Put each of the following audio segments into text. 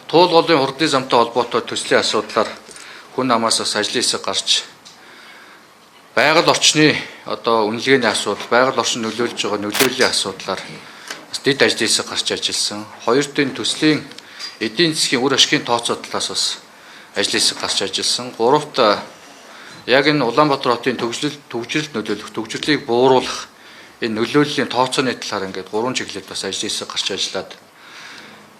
Туулгын хурдны замтай холбоотой төслийн асуудлаар хүн амаас бас ажлын хэсэг гарч байгаль орчны үнэлгээний асуудал, байгаль орчин нөлөөлж байгаа нөлөөллийн асуудлаар бас дэд ажлын хэсэг гарч ажилласан. Хоёрдын төслийн эдийн засгийн үр ашигын тооцоо талаас бас ажлын хэсэг гарч ажилласан. Гуравт яг энэ Улаанбаатар хотын төвжирэлд нөлөөлөх, төвжирлийг бууруулах энэ нөлөөллийн тооцооны талаар ингээд 3 чиглэлд бас ажлын хэсэг гарч ажиллаад.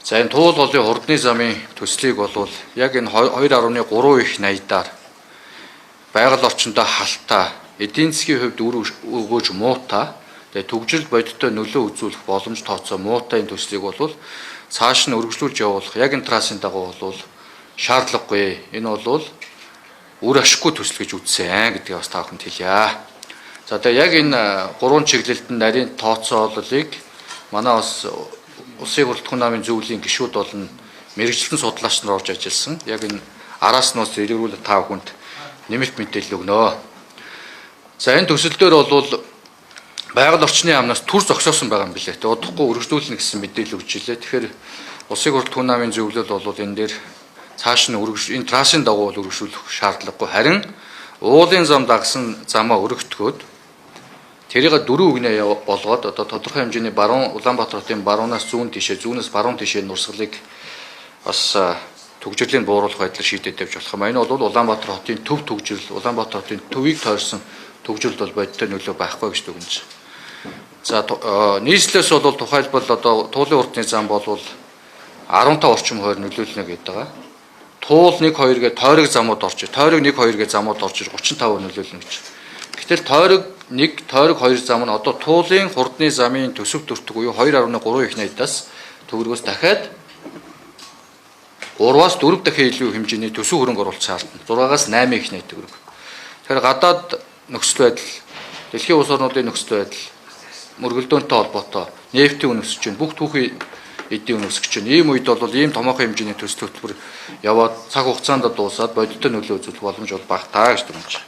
За энэ Туулгын хурдны замын төслийг болвол яг энэ 2.3 их найдаар байгаль орчиндөө халтаа, эдийн засгийн хувьд үр өгөөж муутай, тэгээ төвжирэл бодиттой нөлөө үзүүлэх боломж тооцоо муутай энэ төслийг болвол цааш нь өргөжлүүлж явуулах яг энэ трасын дагуу болвол шаардлагагүй. Энэ болвол үр ашиггүй төсөл гэж үзсэн гэдгийг бас та бүхэнд хэлье. За тэгээ яг энэ 3 чиглэлд нарийн тооцоололыг манай бас Улсын хурлын намын зөвлөлийн гишүүд болон мэрэгчлэн судлаач нар орж ажилласан. Яг энэ араас нь бас илэрхийлэл та бүхэнд нэмэлт мэдээлэл өгнө. За энэ төсөл дээр бол байгаль орчны яамнаас төр зогсоосон байгаа юм билээ. Удахгүй өргөжлүүлнэ гэсэн мэдээлэл өгч илээ. Тэгэхээр Улсын хурлын намын зөвлөл бол энэ дээр цааш нь энэ трасын дагуу өргөжлүүлэх шаардлагагүй. Харин уулын зам дагсан замаа өргөтгөөд тэрийг 4 үгнээ болгоод тодорхой хэмжээний баруун Улаанбаатар хотын баруунаас зүүн тишээ, зүүнээс баруун тишээ нурсгалыг бас төгжрлийн бууруулах байдлаар шийдэж явж болох юм. Энэ бол Улаанбаатар хотын төв төгжрөл, Улаанбаатар хотын төвийг тойрсон төгжрөлд бол бодиттой нөлөө байхгүй гэж дүгнэж. За нийслэлээс бол тухайлбал Туулгын хурдны зам бол 15 орчим хувиар нөлөөлнө гэдэг байгаа. Туул 1-2 гэ тойрог замууд орж, тойрог 1-2 гэ замууд орж 35% нөлөөлнө гэж. Гэтэл тойрог 1, тойрог 2 зам нь Туулгын хурдны замын төсөв төртөг буюу 2.3 их найдаас төгрөгөөс дахиад 3-аас 4 дахин илүү хэмжээний төсөв хөрөнгө оруулалт шаардна. 6-аас 8 их найд төгрөг. Тэгэхээр гадаад нөхцөл байдал, дэлхийн улс орнуудын нөхцөл байдал, мөргөлдөөнтэй холбоотой нефтийн үн өсөж байна. Бүх түүхийн эдийн үн өсөж байна. Ийм үед бол ийм томоохон хэмжээний төсөл хөтөлбөр яваад цаг хугацаанд дуусаад бодиттой нөлөө үзүүлэх боломж бол багтаа гэж дүгнэж.